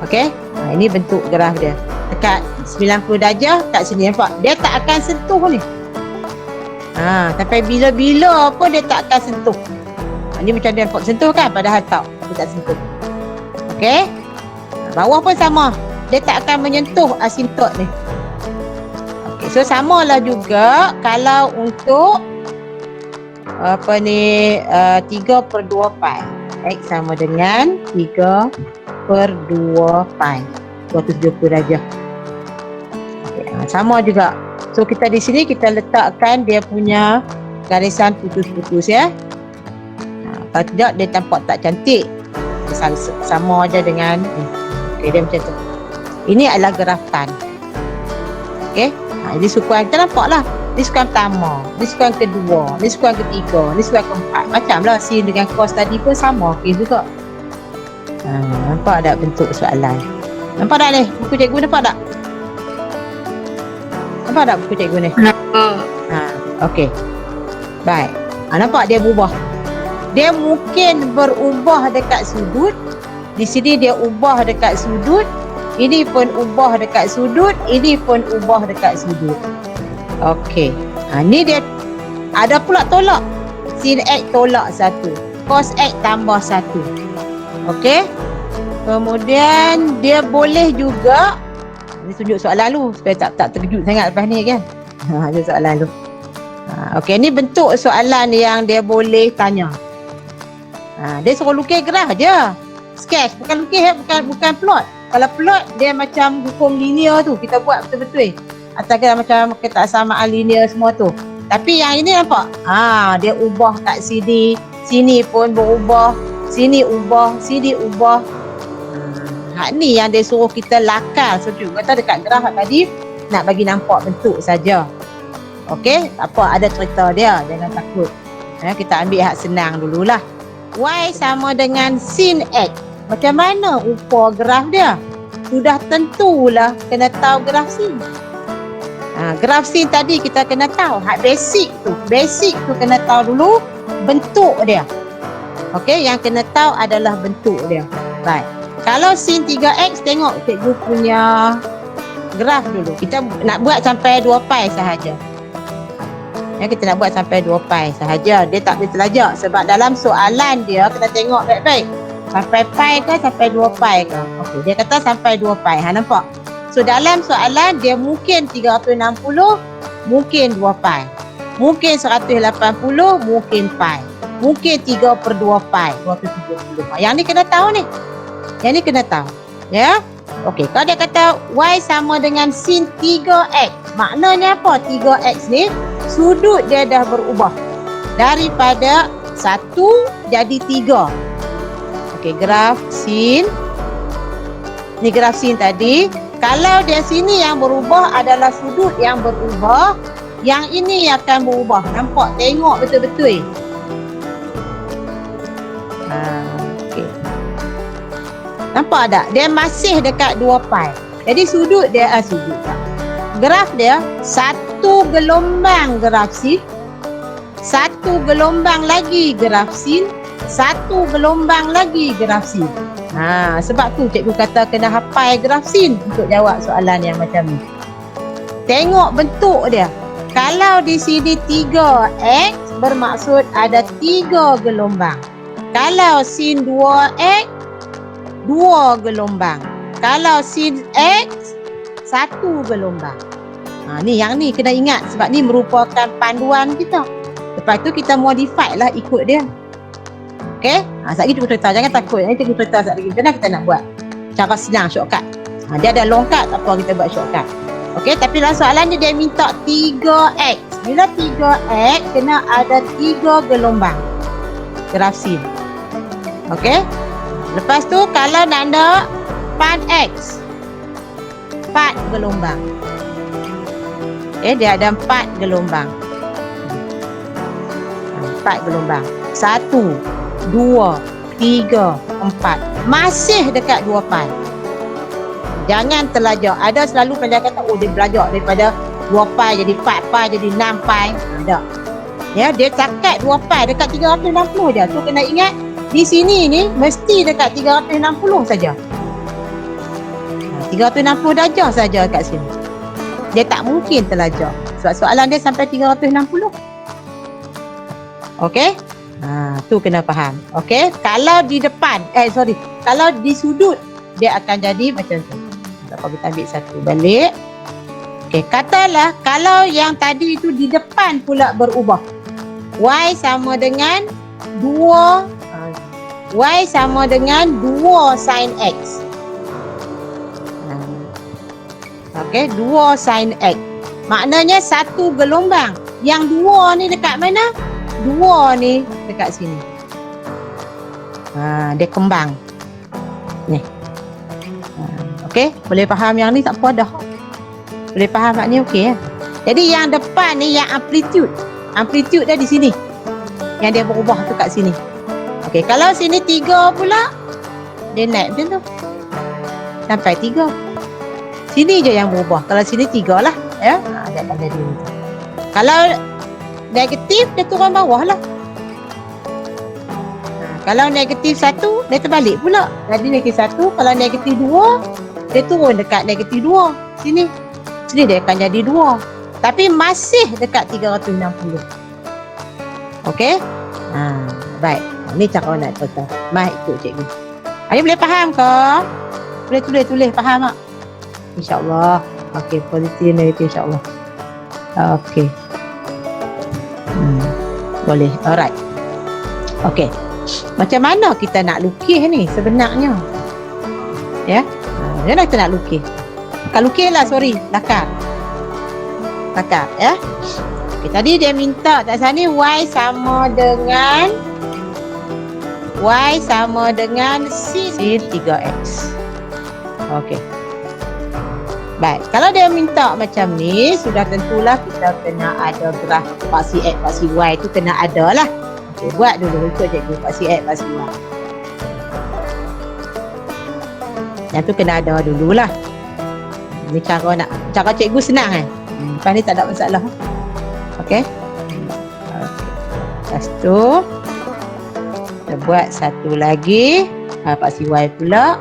Okey, ini bentuk graf dia. Dekat 90 darjah kat sini nampak. Dia tak akan sentuh ni. Sampai bila-bila pun dia tak akan sentuh. Ni macam dia nampak sentuh kan, padahal tak. Dia tak sentuh. Okey. Bawah pun sama. Dia tak akan menyentuh asintot ni. Okey, so samalah juga kalau untuk 3/2 pi. X sama dengan 3/2 pi. 270 darjah. Okay, sama juga. So kita di sini kita letakkan dia punya garisan putus-putus ya. Kalau tidak dia tampak tak cantik. Sama aja dengan okey, dia macam tu. Ini adalah graf tan. Okey. Ini sukuan kita nampaklah. Ini sukuan pertama, ini sukuan kedua, ini sukuan ketiga, ini sukuan keempat. Macamlah sin dengan cos tadi pun sama okey juga. Nampak tak bentuk soalan? Nampak tak ni? Buku cikgu nampak tak? Nampak tak buku cikgu ni? Nampak. Okey. Baik. Nampak dia berubah. Dia mungkin berubah dekat sudut. Di sini dia ubah dekat sudut. Ini pun ubah dekat sudut. Ini pun ubah dekat sudut. Okey. Ni dia ada pula tolak. Sin X tolak 1. Cos X tambah 1. Okey. Kemudian dia boleh juga, ni tunjuk soalan lu supaya tak terkejut sangat lepas ni kan. Ada soalan lu. Okey, ni bentuk soalan yang dia boleh tanya. Dia suruh lukis graf je. Sketch, bukan lukis bukan plot. Kalau plot dia macam hukum linear tu, kita buat betul-betul. Atau macam ketaksamaan linear semua tu. Tapi yang ini nampak? Dia ubah kat sini, sini pun berubah, sini ubah, sini ubah. Hak ni yang dia suruh kita lakal. So kata dekat graf tadi nak bagi nampak bentuk saja. Okey, tak apa, ada cerita dia, jangan takut. Kita ambil hak senang dululah. Y sama dengan sin X. Macam mana upah graf dia? Sudah tentulah kena tahu graf sin. Graf sin tadi kita kena tahu. Hak basic tu kena tahu dulu bentuk dia. Okey, yang kena tahu adalah bentuk dia. Baik. Kalau sin 3x, tengok cikgu punya graf dulu. Kita nak buat sampai 2 pi sahaja. Kita nak buat sampai 2 pi sahaja. Dia tak boleh terlajak sebab dalam soalan dia kita tengok baik-baik. Sampai pi ke sampai 2 pi ke? Okey, dia kata sampai 2 pi. Nampak? So dalam soalan dia mungkin 360, mungkin 2 pi. Mungkin 180, mungkin pi. Mungkin 3/2 pi, 270. Yang ni kena tahu ni. Yang ni kena tahu. Ya? Okey, kalau dia kata Y sama dengan sin 3x. Maknanya apa? 3x ni sudut dia dah berubah. Daripada 1 jadi 3. Okey, graf sin. Ni graf sin tadi. Kalau dia sini yang berubah adalah sudut yang berubah, yang ini akan berubah. Nampak? Tengok betul-betul. Okey. Nampak tak? Dia masih dekat 2 pi. Jadi sudut dia sudut tak. Graf dia satu gelombang graf sin, satu gelombang lagi graf sin, satu gelombang lagi graf sin. Sebab tu cikgu kata kena hafal graf sin untuk jawab soalan yang macam ni. Tengok bentuk dia. Kalau di sini 3X bermaksud ada 3 gelombang. Kalau sin 2X 2 gelombang. Kalau sin X 1 gelombang. Ni yang ni kena ingat sebab ni merupakan panduan kita. Lepas tu kita modify lah ikut dia. Okey? Sekejap lagi cikgu cerita. Jangan takut. Nanti cikgu cerita sekejap lagi. Macam mana kita nak buat? Cara senang, shortcut. Dia ada long cut, tak apa kita buat shortcut. Okey, tapi dalam soalan dia minta 3X. Bila 3X, kena ada 3 gelombang. Graf sin. Okey? Lepas tu, kalau nak ada pan X. 4 gelombang. Dia ada 4 gelombang. 4 gelombang. 1, 2, 3, 4. Masih dekat 2 pan. Jangan terlajak. Ada selalu pelajar kata, dia belajar daripada 2 pi jadi 4 pi jadi 6 pi. Ada. Ya, dia cakat 2 pi dekat 360 je. So kena ingat, di sini ni mesti dekat 360 saja. 360 darjah saja kat sini. Dia tak mungkin terlajak. Sebab soalan dia sampai 360. Okey? Tu kena faham. Okey? Kalau di depan, kalau di sudut, dia akan jadi macam tu. Tak apa, kita ambil satu balik. Okey, katalah kalau yang tadi itu di depan pula berubah. Y sama dengan 2 Y sama dengan 2 sin X. Okey, 2 sin X. Maknanya satu gelombang. Yang 2 ni dekat mana? 2 ni dekat sini. Dia kembang. Ni. Okey, boleh faham yang ni tak apa dah. Boleh faham mak ni okey ya. Jadi yang depan ni yang amplitude. Amplitude dia di sini. Yang dia berubah tu kat sini. Okey, kalau sini 3 pula, dia naik macam tu. Sampai 3. Sini je yang berubah. Kalau sini 3 lah. Ya, dia akan jadi macam tu. Kalau negatif, dia turun bawah lah. Kalau negatif 1, dia terbalik pula. Jadi negatif 1, kalau negatif 2, dia turun dekat negatif 2. Sini. Sini dia akan jadi 2. Tapi masih dekat 360. Okey? Baik. Ni cara nak cerita. Mai ikut cikgu. Ini boleh faham ke? Boleh tulis faham tak? InsyaAllah. Okey, positif negatif insyaAllah. Okey. Boleh. Alright. Okey. Macam mana kita nak lukis ni sebenarnya? Ya? Macam mana kita nak lukis? Bukan lukis lah, sorry. Lakar. Ya? Okay, tadi dia minta kat sana Y sama dengan sin 3X. Okey. Baik. Kalau dia minta macam ni, sudah tentulah kita kena ada graf paksi X, paksi Y tu kena ada lah. Okay, buat dulu ikut cikgu paksi X, paksi Y. Yang tu kena ada dululah. Ni cara cikgu senang kan? Lepas ni tak ada masalah. Okey. Lepas tu kita buat satu lagi. Paksi Y pula.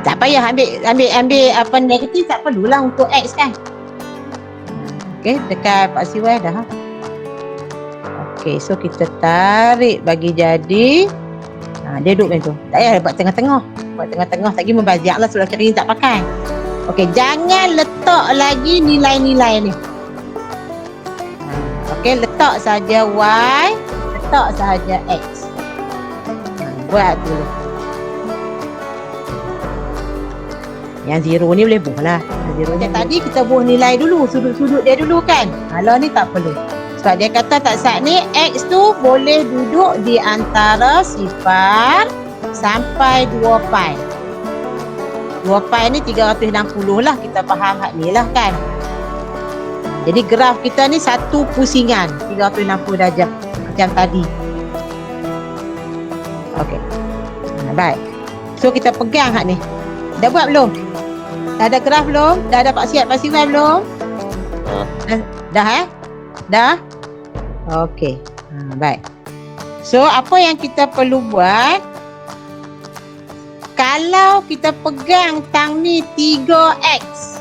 Tak payah ambil apa negatif, tak perlulah untuk X kan. Okey, dekat paksi Y dah. Okey, so kita tarik bagi jadi. Dia duduk macam tu. Tak payah buat tengah-tengah. Buat tengah-tengah lagi membazir lah sebab kira ni tak pakai. Okey, jangan letak lagi nilai-nilai ni. Okey, letak saja Y, letak saja X. Buat dulu. Yang zero ni boleh buh lah. Tadi kita buh nilai dulu, sudut-sudut dia dulu kan. Kalau ni tak perlu. Sebab dia kata tak saat ni X tu boleh duduk di antara 0 sampai 2 pi. 2 pi ni 360 lah, kita faham hak ni lah kan. Jadi graf kita ni satu pusingan 360 darjah macam tadi. Okey. Baik. So kita pegang hak ni. Dah buat belum? Dah ada graf belum? Dah ada paksi X, paksi Y belum? Dah Dah? Okey. Baik. So apa yang kita perlu buat? Kalau kita pegang tang ni 3X.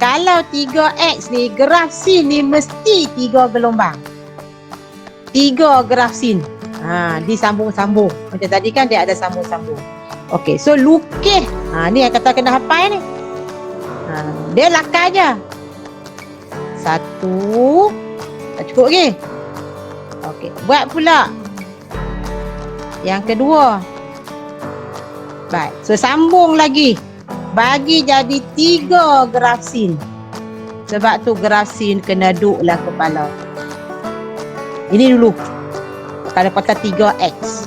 Kalau 3x ni, graf sin ni mesti 3 gelombang. 3 graf sin. Disambung-sambung. Macam tadi kan dia ada sambung-sambung. Okey, so lukis. Ni yang kata kena hafal ni. Dia lakar je. 1. Tak cukup lagi. Okey, buat pula yang kedua. Baik, so sambung lagi. Bagi jadi 3 graf sin. Sebab tu graf sin kena duduklah kepala. Ini dulu. Kalau kata 3x.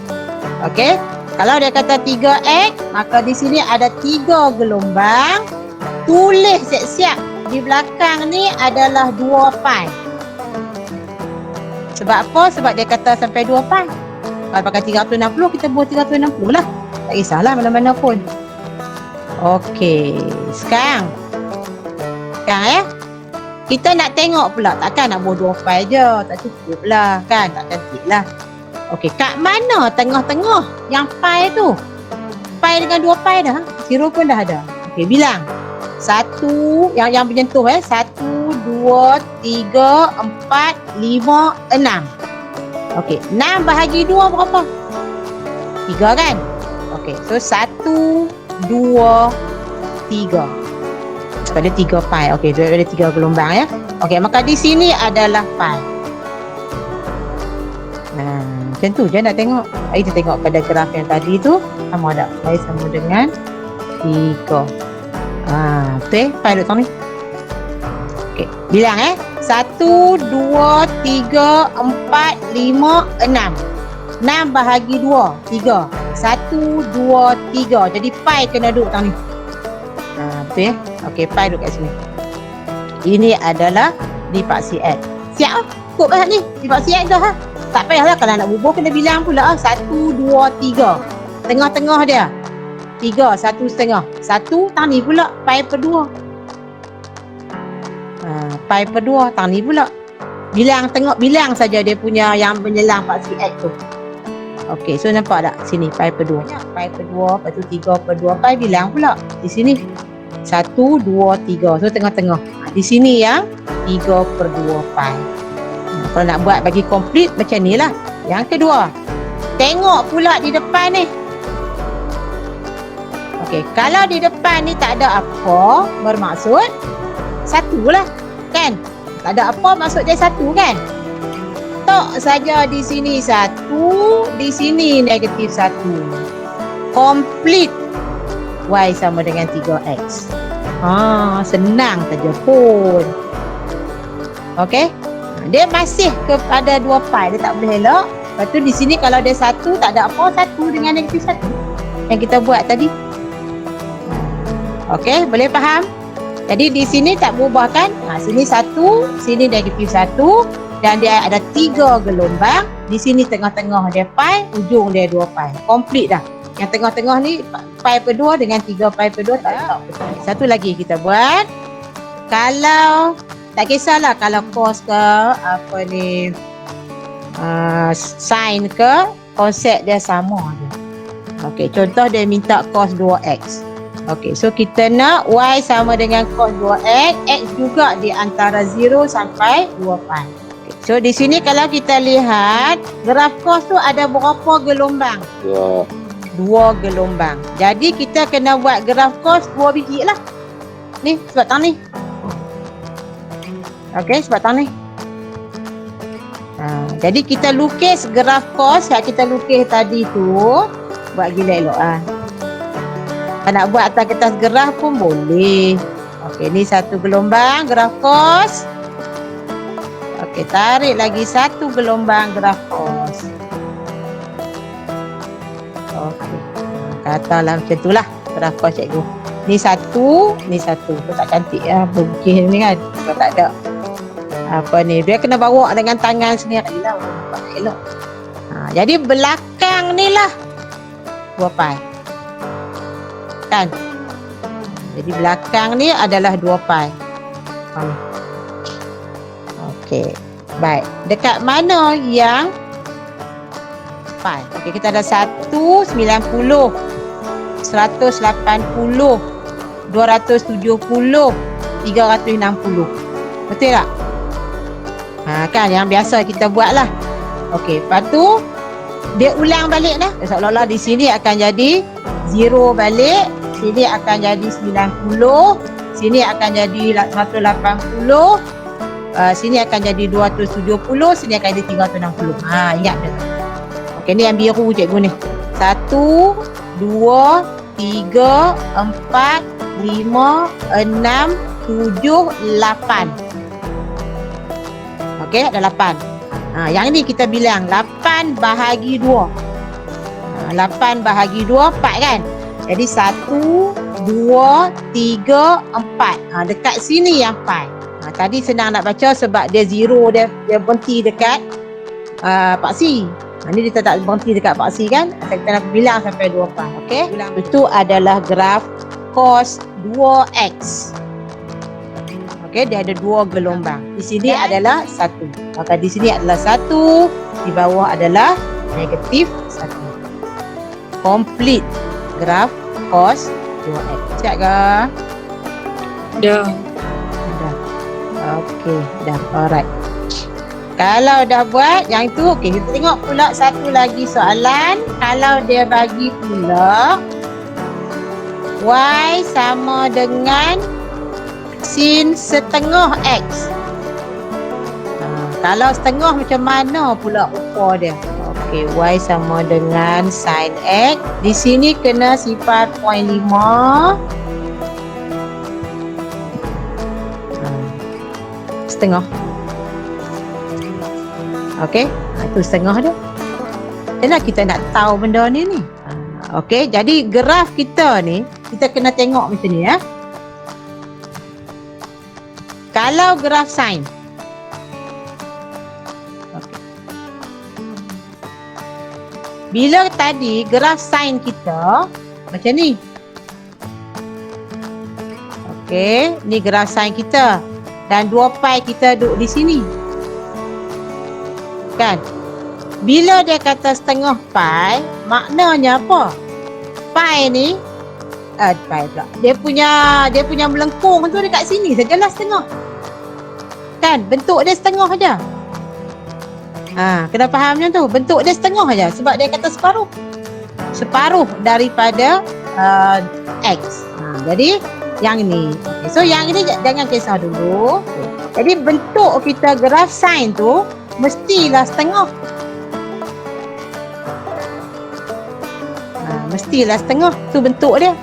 Okey? Kalau dia kata 3x, maka di sini ada 3 gelombang. Tulis siap-siap. Di belakang ni adalah 2 pi. Sebab apa? Sebab dia kata sampai 2 pi. Kalau pakai 360, kita buat 360 lah. Tak kisahlah mana-mana pun. Okey. Sekarang kita nak tengok pula. Takkan nak buat 2 pi je. Tak cukup lah. Kan? Tak cantik lah. Okey. Kat mana tengah-tengah yang pi tu? Pi dengan 2 pi dah. 0 pun dah ada. Okey. Bilang. 1. Yang menyentuh 1, 2, 3, 4, 5, 6. Okey. 6 bahagi 2 berapa? 3 kan? Okey. So 1, 2, 3. Sebab dia 3 pi. Okey, dia ada 3 gelombang ya. Okey, maka di sini adalah pi. Macam tu je nak tengok. Kita tengok pada graf yang tadi tu. Sama tak? Y sama dengan 3. Betul pi duduk ni. Okey, bilang 1, 2, 3, 4, 5, 6. 6 bahagi 2, 3. 1, 2, 3. Jadi pi kena duduk tang ni. Betul ya? Okey, pi duduk kat sini. Ini adalah dipaksi X. Siap? Cukup dah ni. Dipaksi X dah. Tak payahlah kalau nak bubuh kena bilang pula. 1, 2, 3. Tengah-tengah dia. 3, 1,5. 1 tang ni pula. Pi per 2. Pi per 2 tang ni pula. Bilang tengok, bilang saja dia punya yang menyelang paksi X tu. Okey, so nampak tak? Sini, pi per 2. Pi per 2, lepas tu 3 per 2. Pi bilang pula. Di sini. 1, 2, 3. So, tengah-tengah. Di sini yang 3 per 2 pi. Kalau nak buat bagi komplit, macam ni lah. Yang kedua. Tengok pula di depan ni. Okey, kalau di depan ni tak ada apa, bermaksud 1 lah. Kan? Tak ada apa, maksud dia 1 kan? Tok saja di sini 1, di sini negatif 1. Komplit. Y sama dengan 3X. Senang saja pun. Okey? Dia masih kepada 2 pi. Dia tak boleh elok. Lepas tu di sini kalau dia 1, tak ada apa. 1 dengan negatif 1. Yang kita buat tadi. Okey? Boleh faham? Jadi di sini tak berubah kan? Sini 1, sini negatif 1. Dan dia ada 3 gelombang. Di sini tengah-tengah dia pi, ujung dia 2 pi. Komplit dah. Yang tengah-tengah ni pi per 2 dengan 3 pi per 2 tak ada. Satu lagi kita buat. Kalau tak kisahlah kalau cos ke apa ni sin ke, konsep dia sama je. Okey, contoh dia minta cos 2x. Okey, so kita nak y sama dengan cos 2x, x juga di antara 0 sampai 2 pi. So di sini kalau kita lihat graf cos tu ada berapa gelombang? 2 gelombang. Jadi kita kena buat graf cos 2 biji lah. Ni sebab tang ni. Okey, sebab tang ni. Jadi kita lukis graf cos yang kita lukis tadi tu. Buat gila elok lah. Kalau nak buat atas kertas graf pun boleh. Okey, ni 1 gelombang graf cos. Okey, tarik lagi 1 gelombang graf cos. Okey. Katalah macam itulah graf cos cikgu. Ni 1, ni 1. Tu tak cantik lah berukis ni kan. Kalau tak ada apa ni, dia kena bawa dengan tangan sendiri lah. Nampak elok. Jadi belakang ni lah 2 pi. Kan? Jadi belakang ni adalah 2 pi. Okey. Baik. Dekat mana yang pi? Okey, kita ada 1, 90, 180, 270, 360. Betul tak? Kan yang biasa kita buat lah. Okey, lepas tu dia ulang balik dah. Seolah-olah di sini akan jadi 0 balik, sini akan jadi 90, sini akan jadi 180, sini akan jadi 270, sini akan jadi 360. Ingat dah. Okey, ni yang biru cikgu ni. 1, 2, 3, 4, 5, 6, 7, 8. Okey, ada 8. Yang ni kita bilang 8 bahagi 2. 8 bahagi 2, 4 kan? Jadi 1, 2, 3, 4. Dekat sini yang 4. Tadi senang nak baca sebab dia 0, dia berhenti dekat paksi. Ni dia tak berhenti dekat paksi kan? Kita nak bilang sampai 2 part. Okey? Itu adalah graf cos 2x. Okey, dia ada 2 gelombang. Di sini adalah 1. Maka di sini adalah 1, di bawah adalah negatif 1. Complete graf cos 2x. Siap ke? Dah. Dah. Okey, dah. Alright. Kalau dah buat yang itu, okey, kita tengok pula satu lagi soalan. Kalau dia bagi pula y sama dengan sin setengah x. Kalau setengah macam mana pula rupa dia? Okey, y sama dengan sin x. Di sini kena sifar 0.5. Setengah. Okey, itu setengah dia. Yalah kita nak tahu benda ni. Okey, jadi graf kita ni, kita kena tengok macam ni ya. Kalau graf sin. Okey. Bila tadi graf sin kita macam ni. Okey, ni graf sin kita. Dan 2 pi kita duduk di sini. Kan? Bila dia kata setengah pi, maknanya apa? Pi ni pi pula. Dia punya melengkung tu dekat sini sajalah setengah. Kan? Bentuk dia setengah aja. Kena faham macam tu. Bentuk dia setengah aja sebab dia kata separuh. Separuh daripada x. Jadi yang ni. Okay. So yang ini jangan kisah dulu. Jadi bentuk kita graf sin tu mestilah setengah. Mestilah setengah. Tu bentuk dia.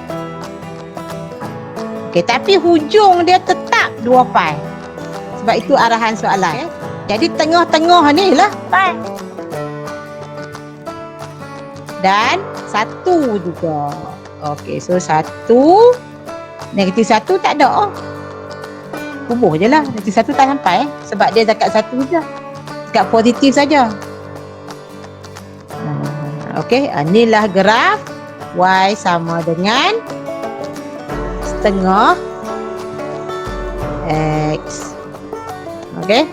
Okey, tapi hujung dia tetap 2 pi. Sebab itu arahan soalan. Jadi tengah-tengah ni lah pi. Dan 1 juga. Okey, so 1 negatif 1 tak ada. Kubuh je lah. Negatif 1 tak sampai. Sebab dia dekat 1 je. Dekat positif saja. Okey, inilah graf y sama dengan setengah x. Okey.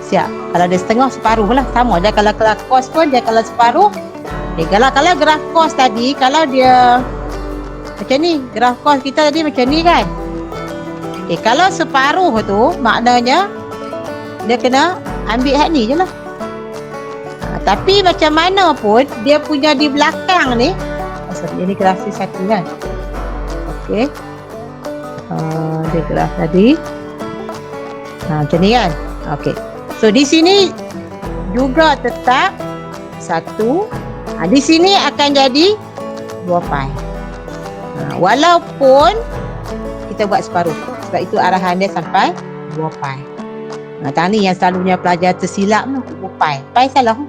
Siap. Kalau dia setengah, separuh lah. Sama je kalau cos pun dia kalau separuh. Okay, kalau graf cos tadi, kalau dia macam ni, graf cos kita tadi macam ni kan. Okay, kalau separuh tu maknanya dia kena ambil hak ni je lah. Tapi macam mana pun dia punya di belakang ni, sorry, ini graf satu kan. Okey. Dia graf tadi. Macam ni kan. Okey. So di sini juga tetap 1. Di sini akan jadi 2 pi. Walaupun kita buat separuh. Sebab itu arahan dia sampai 2 pi. Tadi yang selalunya pelajar tersilap tu 2 pi. Pi salah.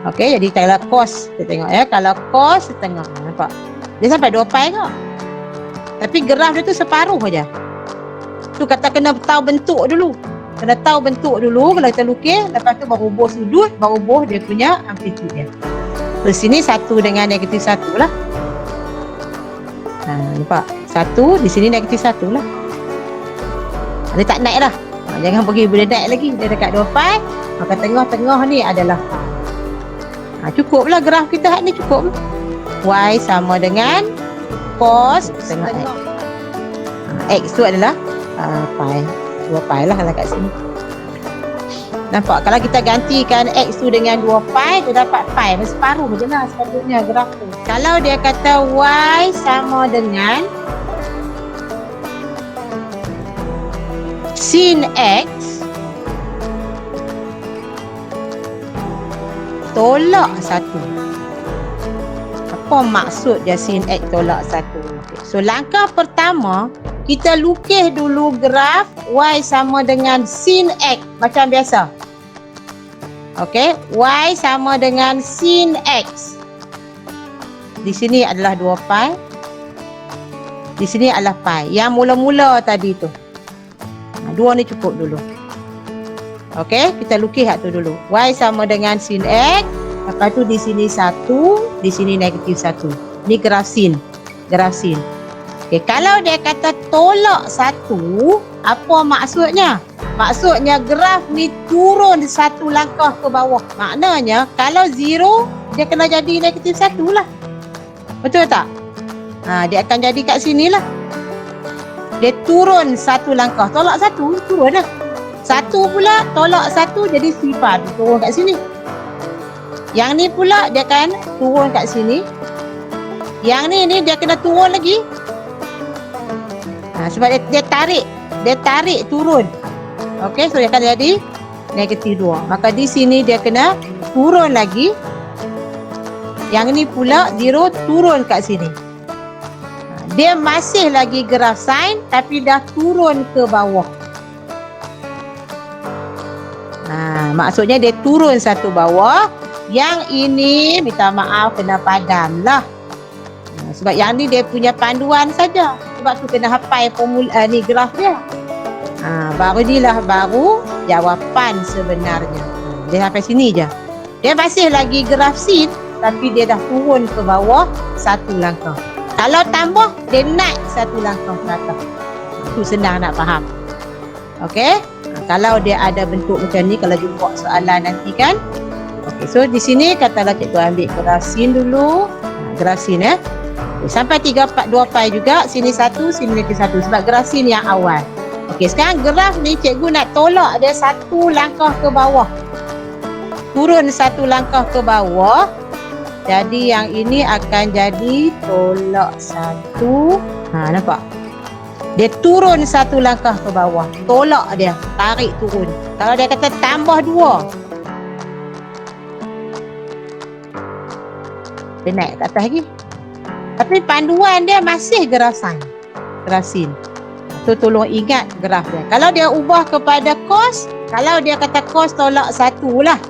Okey, jadi kalau cos kita tengok ya, kalau cos setengah, nampak? Dia sampai 2 pi ke? Tapi graf dia tu separuh aja. Tu kata kena tahu bentuk dulu. Kena tahu bentuk dulu kalau kita lukis, lepas tu baru ubah sudut, baru ubah dia punya amplitude dia. Terus sini 1 dengan negatif 1 lah. Nampak? 1, di sini negatif 1 lah. Dia tak naik dah. Jangan pergi boleh naik lagi. Dia dekat 2 pi. Maka tengah-tengah ni adalah cukup lah graf kita ni cukup. Y sama dengan cos setengah x. X tu adalah pi. 2 pi lah kalau kat sini. Nampak? Kalau kita gantikan X tu dengan 2 pi, tu dapat pi. Separuh je lah sepatutnya graf tu. Kalau dia kata Y sama dengan sin X tolak 1. Apa maksud dia sin X tolak 1? Okay. So, langkah pertama, kita lukis dulu graf Y sama dengan sin X macam biasa. Okey, Y sama dengan sin X. Di sini adalah 2 pi. Di sini adalah pi. Yang mula-mula tadi tu. 2 ni cukup dulu. Okey, kita lukis hak tu dulu. Y sama dengan sin X. Lepas tu di sini 1, di sini negatif 1. Ni graf sin. Graf sin. Okey, kalau dia kata tolak 1, apa maksudnya? Maksudnya graf ni turun 1 langkah ke bawah. Maknanya kalau 0, dia kena jadi negatif 1 lah. Betul tak? Dia akan jadi kat sini lah. Dia turun 1 langkah. Tolak 1, turun lah. 1 pula, tolak 1 jadi sifar. Turun kat sini. Yang ni pula, dia akan turun kat sini. Yang ni dia kena turun lagi. Sebab dia tarik turun. Okey, so dia akan jadi negatif 2. Maka di sini dia kena turun lagi. Yang ni pula 0 turun kat sini. Dia masih lagi graf sin tapi dah turun ke bawah. Maksudnya dia turun 1 bawah. Yang ini minta maaf kena padam lah. Sebab yang ni dia punya panduan saja. Sebab tu kena hafal formula ni graf dia. Baru jawapan sebenarnya. Dia sampai sini je. Dia masih lagi graf sin tapi dia dah turun ke bawah 1 langkah. Kalau tambah, dia naik 1 langkah ke atas. Itu senang nak faham. Okey? Kalau dia ada bentuk macam ni, kalau jumpa soalan nanti kan. Okey, so di sini katalah cikgu ambil graf sin dulu. Graf sin sampai 3, 4, 2 pi juga. Sini 1, sini lagi 1. Sebab graf sin yang awal. Okey, sekarang graf ni cikgu nak tolak dia 1 langkah ke bawah. Turun 1 langkah ke bawah. Jadi yang ini akan jadi tolak 1. Nampak? Dia turun 1 langkah ke bawah. Tolak dia, tarik turun. Kalau dia kata tambah 2, dia naik ke atas lagi. Tapi panduan dia masih graf sin. Graf sin. So tolong ingat graf dia. Kalau dia ubah kepada cos, kalau dia kata cos tolak 1 lah.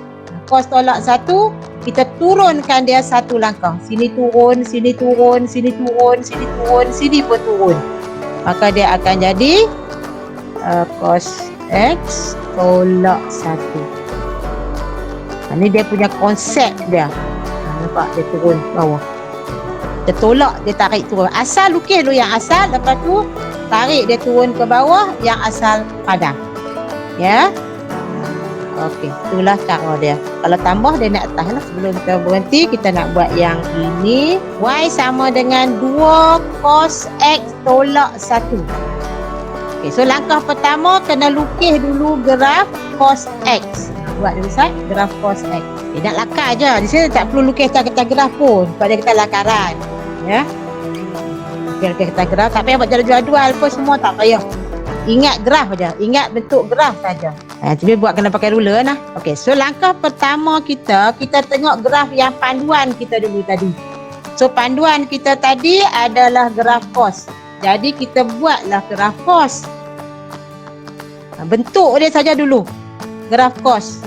Cos tolak 1, kita turunkan dia 1 langkah. Sini turun, sini turun, sini turun, sini turun, sini pun turun. Maka dia akan jadi cos X tolak 1. Ini dia punya konsep dia. Nampak dia turun bawah. Dia tolak, dia tarik turun. Asal lukis dulu yang asal, lepas tu tarik dia turun ke bawah, yang asal padam. Ya. Okey, itulah cara dia. Kalau tambah dia nak atas lah. Sebelum kita berhenti, kita nak buat yang ini. Y sama dengan 2 cos X tolak 1. Okey, so langkah pertama kena lukis dulu graf cos X. Buat dulu Ustaz, graf cos X. Nak lakar je. Di sini tak perlu lukis kata graf pun. Sebab dia kata lakaran. Ya. Lukis kata graf. Tak payah buat jadual-jadual pun semua tak payah. Ingat graf saja. Ingat bentuk graf saja. Tapi buat kena pakai ruler lah. Okey, so langkah pertama kita tengok graf yang panduan kita dulu tadi. So panduan kita tadi adalah graf cos. Jadi kita buatlah graf cos. Bentuk dia saja dulu. Graf cos.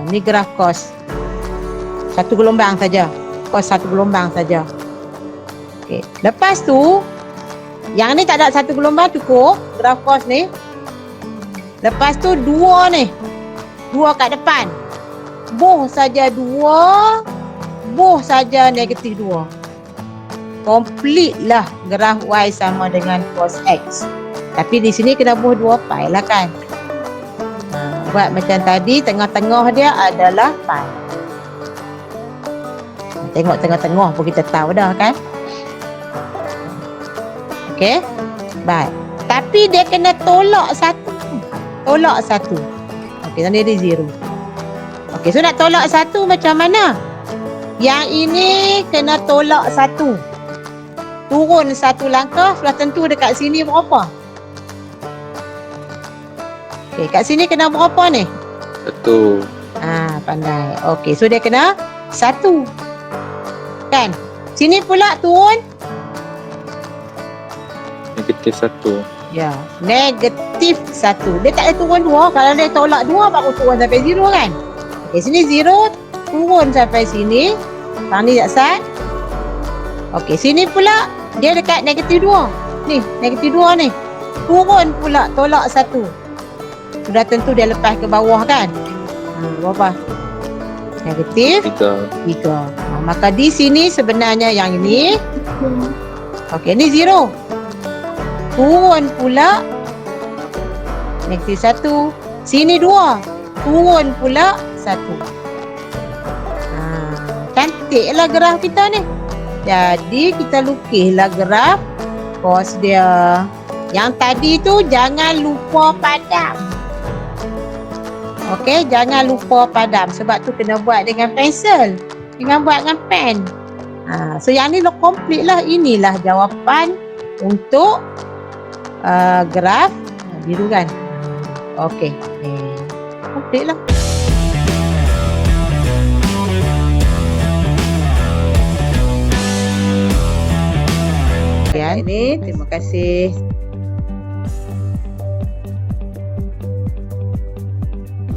Ni graf cos. 1 gelombang saja. Cos 1 gelombang saja. Okey, lepas tu yang ni tak ada 1 gelombang cukup graf cos ni. Lepas tu 2 ni. 2 kat depan. Boh saja 2. Boh saja negatif 2. Complete lah graf Y sama dengan cos X. Tapi di sini kena boh 2 pi lah kan. Buat macam tadi, tengah-tengah dia adalah pi. Tengok tengah-tengah pun kita tahu dah kan. Okey. Baik. Tapi dia kena tolak satu. Tolak satu. Okey, tanda dia 0. Okey, so nak tolak satu macam mana? Yang ini kena tolak satu. Turun satu langkah, sudah tentu dekat sini berapa? Okey, kat sini kena berapa ni? 1. Pandai. Okey, so dia kena 1. Kan? Sini pula turun. -1. Ya, -1. Dia tak ada turun 2. Kalau dia tolak 2 baru turun sampai 0 kan? Okey, sini 0 turun sampai sini. Tang ni tak sat. Okey, sini pula dia dekat -2. Ni, -2 ni. Turun pula tolak 1. Sudah tentu dia lepas ke bawah kan? Berapa? -3. Maka di sini sebenarnya yang ini. Okey, ni 0. Turun pula -1. Sini 2. Turun pula 1. Cantiklah graf kita ni. Jadi kita lukislah graf kos dia. Yang tadi tu jangan lupa padam. Okey, jangan lupa padam. Sebab tu kena buat dengan pensel. Dengan buat dengan pen. So yang ni complete lah. Inilah jawapan untuk graf biru kan. Okey. Complete lah. Ini terima kasih